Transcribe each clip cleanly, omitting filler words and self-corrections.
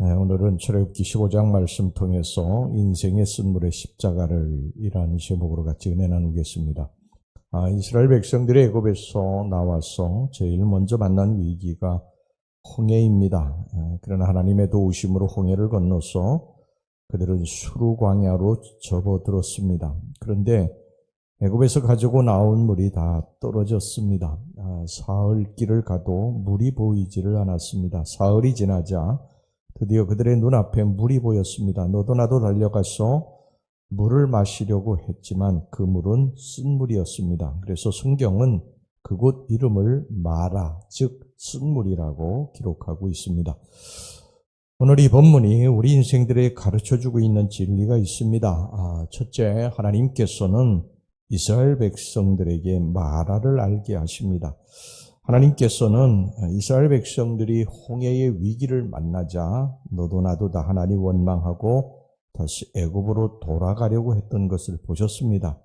네, 오늘은 출애굽기 15장 말씀 통해서 인생의 쓴물의 십자가를 이라는 제목으로 같이 은혜 나누겠습니다. 이스라엘 백성들이 애굽에서 나와서 제일 먼저 만난 위기가 홍해입니다. 그러나 하나님의 도우심으로 홍해를 건너서 그들은 수르 광야로 접어들었습니다. 그런데 애굽에서 가지고 나온 물이 다 떨어졌습니다. 사흘 길을 가도 물이 보이지를 않았습니다. 사흘이 지나자 드디어 그들의 눈앞에 물이 보였습니다. 너도 나도 달려가서 물을 마시려고 했지만 그 물은 쓴물이었습니다. 그래서 성경은 그곳 이름을 마라, 즉 쓴물이라고 기록하고 있습니다. 오늘 이 본문이 우리 인생들에 가르쳐주고 있는 진리가 있습니다. 첫째, 하나님께서는 이스라엘 백성들에게 마라를 알게 하십니다. 하나님께서는 이스라엘 백성들이 홍해의 위기를 만나자 너도 나도 다 하나님 원망하고 다시 애굽으로 돌아가려고 했던 것을 보셨습니다.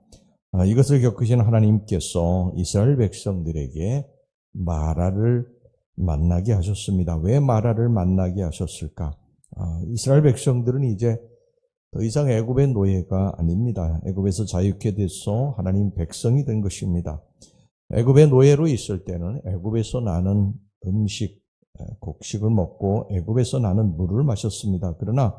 이것을 겪으신 하나님께서 이스라엘 백성들에게 마라를 만나게 하셨습니다. 왜 마라를 만나게 하셨을까? 이스라엘 백성들은 이제 더 이상 애굽의 노예가 아닙니다. 애굽에서 자유케 돼서 하나님 백성이 된 것입니다. 애굽의 노예로 있을 때는 애굽에서 나는 음식, 곡식을 먹고 애굽에서 나는 물을 마셨습니다. 그러나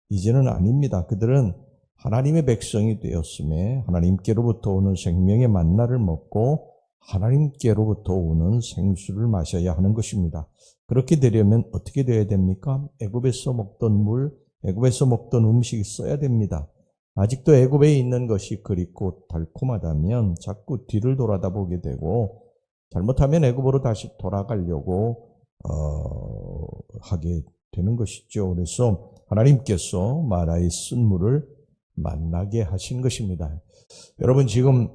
이제는 아닙니다. 그들은 하나님의 백성이 되었음에 하나님께로부터 오는 생명의 만나를 먹고 하나님께로부터 오는 생수를 마셔야 하는 것입니다. 그렇게 되려면 어떻게 되어야 됩니까? 애굽에서 먹던 물, 애굽에서 먹던 음식이 써야 됩니다. 아직도 애굽에 있는 것이 그립고 달콤하다면 자꾸 뒤를 돌아다보게 되고 잘못하면 애굽으로 다시 돌아가려고 하게 되는 것이죠. 그래서 하나님께서 마라의 쓴물을 만나게 하신 것입니다. 여러분 지금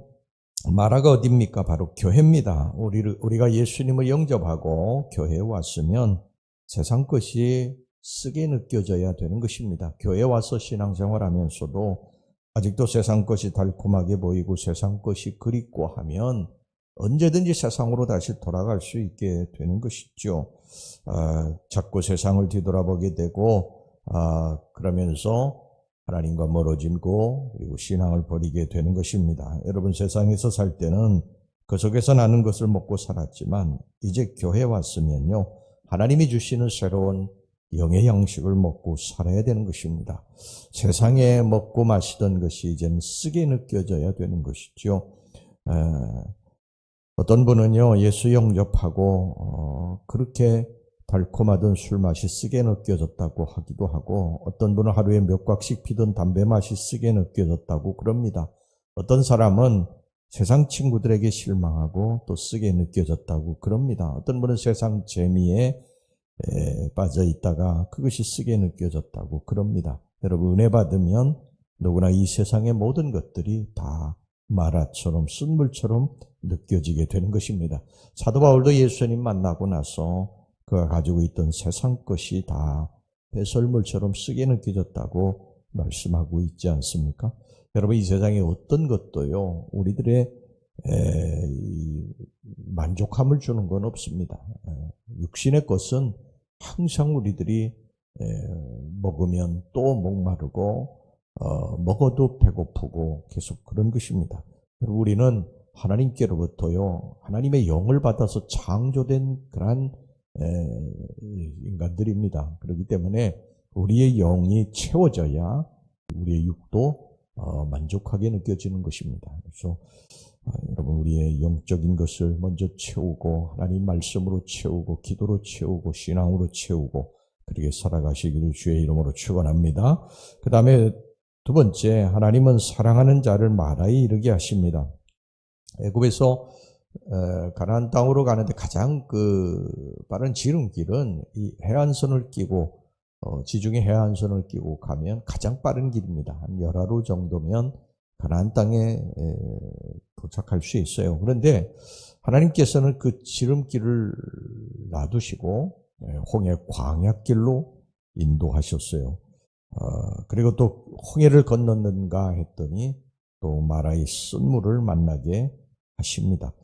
마라가 어디입니까? 바로 교회입니다. 우리가 예수님을 영접하고 교회에 왔으면 세상 것이 쓰게 느껴져야 되는 것입니다. 교회에 와서 신앙생활하면서도 아직도 세상 것이 달콤하게 보이고 세상 것이 그립고 하면 언제든지 세상으로 다시 돌아갈 수 있게 되는 것이죠. 자꾸 세상을 뒤돌아보게 되고 그러면서 하나님과 멀어지고 그리고 신앙을 버리게 되는 것입니다. 여러분 세상에서 살 때는 그 속에서 나는 것을 먹고 살았지만 이제 교회에 왔으면요 하나님이 주시는 새로운 영의 양식을 먹고 살아야 되는 것입니다. 세상에 먹고 마시던 것이 이제는 쓰게 느껴져야 되는 것이죠. 어떤 분은요 예수 영접하고 그렇게 달콤하던 술 맛이 쓰게 느껴졌다고 하기도 하고 어떤 분은 하루에 몇 곽씩 피던 담배 맛이 쓰게 느껴졌다고 그럽니다. 어떤 사람은 세상 친구들에게 실망하고 또 쓰게 느껴졌다고 그럽니다. 어떤 분은 세상 재미에 빠져 있다가 그것이 쓰게 느껴졌다고 그럽니다. 여러분 은혜 받으면 누구나 이 세상의 모든 것들이 다 마라처럼 쓴물처럼 느껴지게 되는 것입니다. 사도 바울도 예수님 만나고 나서 그가 가지고 있던 세상 것이 다 배설물처럼 쓰게 느껴졌다고 말씀하고 있지 않습니까? 여러분 이 세상에 어떤 것도요 우리들의 만족함을 주는 건 없습니다. 육신의 것은 항상 우리들이 먹으면 또 목마르고 먹어도 배고프고 계속 그런 것입니다. 우리는 하나님께로부터요 하나님의 영을 받아서 창조된 그러한 인간들입니다. 그렇기 때문에 우리의 영이 채워져야 우리의 육도 만족하게 느껴지는 것입니다. 그래서 여러분 우리의 영적인 것을 먼저 채우고 하나님 말씀으로 채우고 기도로 채우고 신앙으로 채우고 그렇게 살아가시기를 주의 이름으로 축원합니다. 그 다음에 두 번째 하나님은 사랑하는 자를 마라에 이르게 하십니다. 애굽에서 가나안 땅으로 가는데 가장 빠른 지름길은 이 해안선을 끼고 지중해 해안선을 끼고 가면 가장 빠른 길입니다. 한 열하루 정도면 가나안 땅에 도착할 수 있어요. 그런데 하나님께서는 그 지름길을 놔두시고 홍해 광야길로 인도하셨어요. 그리고 또 홍해를 건넜는가 했더니 또 마라의 쓴물을 만나게 하십니다.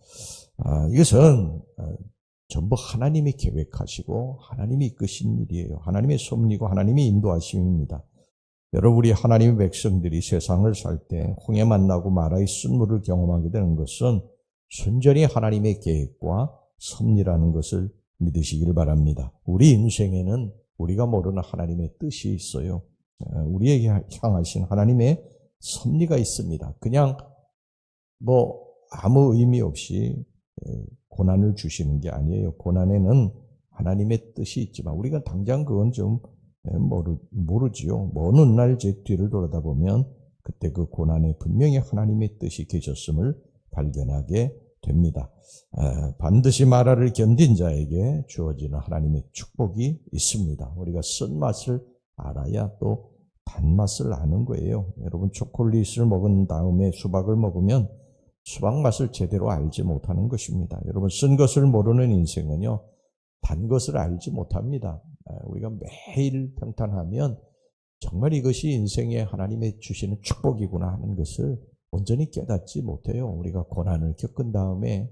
이것은 전부 하나님이 계획하시고 하나님이 이끄신 일이에요. 하나님의 섭리고 하나님의 인도하심입니다. 여러분, 우리 하나님의 백성들이 세상을 살 때 홍해 만나고 마라의 쓴물을 경험하게 되는 것은 순전히 하나님의 계획과 섭리라는 것을 믿으시길 바랍니다. 우리 인생에는 우리가 모르는 하나님의 뜻이 있어요. 우리에게 향하신 하나님의 섭리가 있습니다. 그냥 아무 의미 없이 고난을 주시는 게 아니에요. 고난에는 하나님의 뜻이 있지만 우리가 당장 그건 좀 모르지요. 어느 날 제 뒤를 돌아다보면 그때 그 고난에 분명히 하나님의 뜻이 계셨음을 발견하게 됩니다. 반드시 마라를 견딘 자에게 주어지는 하나님의 축복이 있습니다. 우리가 쓴맛을 알아야 또 단맛을 아는 거예요. 여러분, 초콜릿을 먹은 다음에 수박을 먹으면 수박 맛을 제대로 알지 못하는 것입니다. 여러분, 쓴 것을 모르는 인생은요, 단 것을 알지 못합니다. 우리가 매일 평탄하면 정말 이것이 인생에 하나님의 주시는 축복이구나 하는 것을 온전히 깨닫지 못해요. 우리가 고난을 겪은 다음에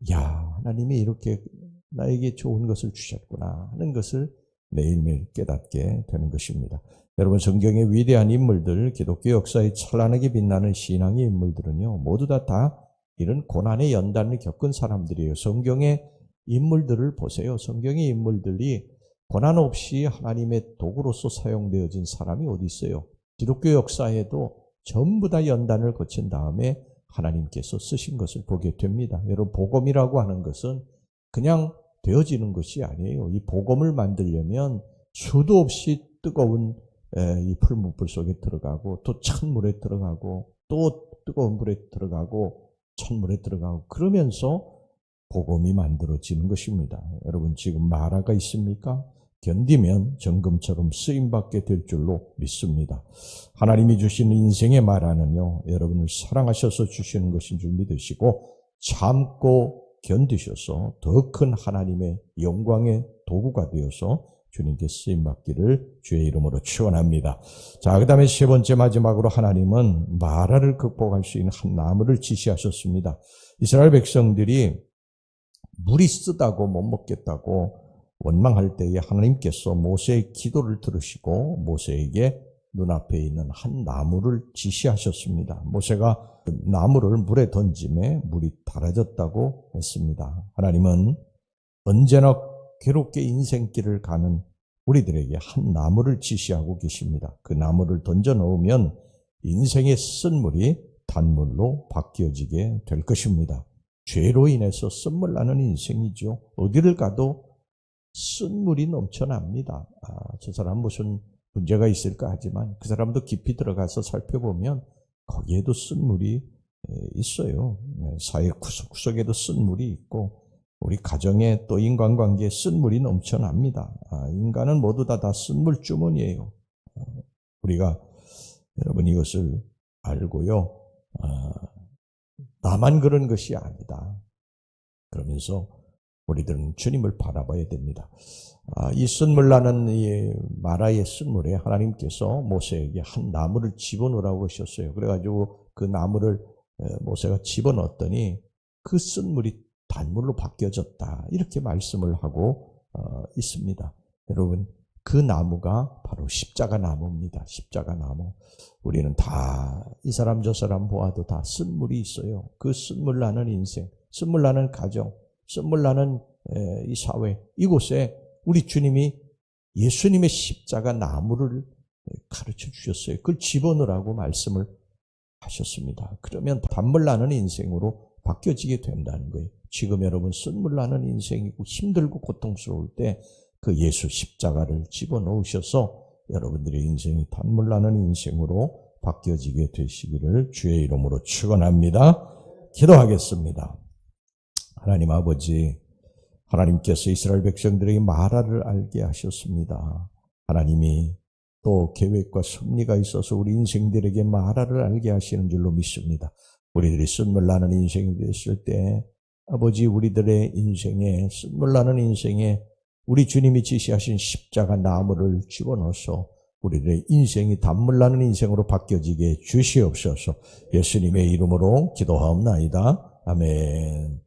하나님이 이렇게 나에게 좋은 것을 주셨구나 하는 것을 매일매일 깨닫게 되는 것입니다. 여러분, 성경의 위대한 인물들, 기독교 역사에 찬란하게 빛나는 신앙의 인물들은요, 모두 다 이런 고난의 연단을 겪은 사람들이에요. 성경의 인물들을 보세요. 성경의 인물들이 고난 없이 하나님의 도구로서 사용되어진 사람이 어디 있어요? 기독교 역사에도 전부 다 연단을 거친 다음에 하나님께서 쓰신 것을 보게 됩니다. 여러분, 복음이라고 하는 것은 그냥 되어지는 것이 아니에요. 이 복음을 만들려면 수도 없이 뜨거운 이 풀무불 속에 들어가고 또 찬물에 들어가고 또 뜨거운 물에 들어가고 찬물에 들어가고 그러면서 복음이 만들어지는 것입니다. 여러분, 지금 마라가 있습니까? 견디면 정금처럼 쓰임받게 될 줄로 믿습니다. 하나님이 주시는 인생의 마라는요, 여러분을 사랑하셔서 주시는 것인 줄 믿으시고 참고 견디셔서 더 큰 하나님의 영광의 도구가 되어서 주님께 쓰임받기를 주의 이름으로 축원합니다. 자, 그 다음에 세 번째 마지막으로 하나님은 마라를 극복할 수 있는 한 나무를 지시하셨습니다. 이스라엘 백성들이 물이 쓰다고 못 먹겠다고 원망할 때에 하나님께서 모세의 기도를 들으시고 모세에게 눈앞에 있는 한 나무를 지시하셨습니다. 모세가 그 나무를 물에 던짐에 물이 달아졌다고 했습니다. 하나님은 언제나 괴롭게 인생길을 가는 우리들에게 한 나무를 지시하고 계십니다. 그 나무를 던져 넣으면 인생의 쓴물이 단물로 바뀌어지게 될 것입니다. 죄로 인해서 쓴물 나는 인생이죠. 어디를 가도 쓴물이 넘쳐납니다. 저 사람 무슨 문제가 있을까 하지만 그 사람도 깊이 들어가서 살펴보면 거기에도 쓴물이 있어요. 사회 구석구석에도 쓴물이 있고 우리 가정에 또 인간관계에 쓴물이 넘쳐납니다. 인간은 모두 다 쓴물 주머니예요. 우리가 여러분 이것을 알고요. 나만 그런 것이 아니다. 그러면서 우리들은 주님을 바라봐야 됩니다. 이 쓴물 나는 이 마라의 쓴물에 하나님께서 모세에게 한 나무를 집어넣으라고 하셨어요. 그래가지고 그 나무를 모세가 집어넣었더니 그 쓴물이 단물로 바뀌어졌다. 이렇게 말씀을 하고 있습니다. 여러분, 그 나무가 바로 십자가 나무입니다. 십자가 나무. 우리는 다 이 사람 저 사람 보아도 다 쓴물이 있어요. 그 쓴물 나는 인생, 쓴물 나는 가정, 쓴물 나는 이 사회, 이곳에 우리 주님이 예수님의 십자가 나무를 가르쳐 주셨어요. 그걸 집어넣으라고 말씀을 하셨습니다. 그러면 단물 나는 인생으로 바뀌어지게 된다는 거예요. 지금 여러분 쓴물 나는 인생이고 힘들고 고통스러울 때 그 예수 십자가를 집어넣으셔서 여러분들의 인생이 단물 나는 인생으로 바뀌어지게 되시기를 주의 이름으로 축원합니다. 기도하겠습니다. 하나님 아버지, 하나님께서 이스라엘 백성들에게 마라를 알게 하셨습니다. 하나님이 또 계획과 섭리가 있어서 우리 인생들에게 마라를 알게 하시는 줄로 믿습니다. 우리들이 쓴물 나는 인생이 됐을 때 아버지, 우리들의 인생에 쓴물 나는 인생에 우리 주님이 지시하신 십자가 나무를 집어넣어서 우리들의 인생이 단물 나는 인생으로 바뀌어지게 주시옵소서. 예수님의 이름으로 기도하옵나이다. 아멘.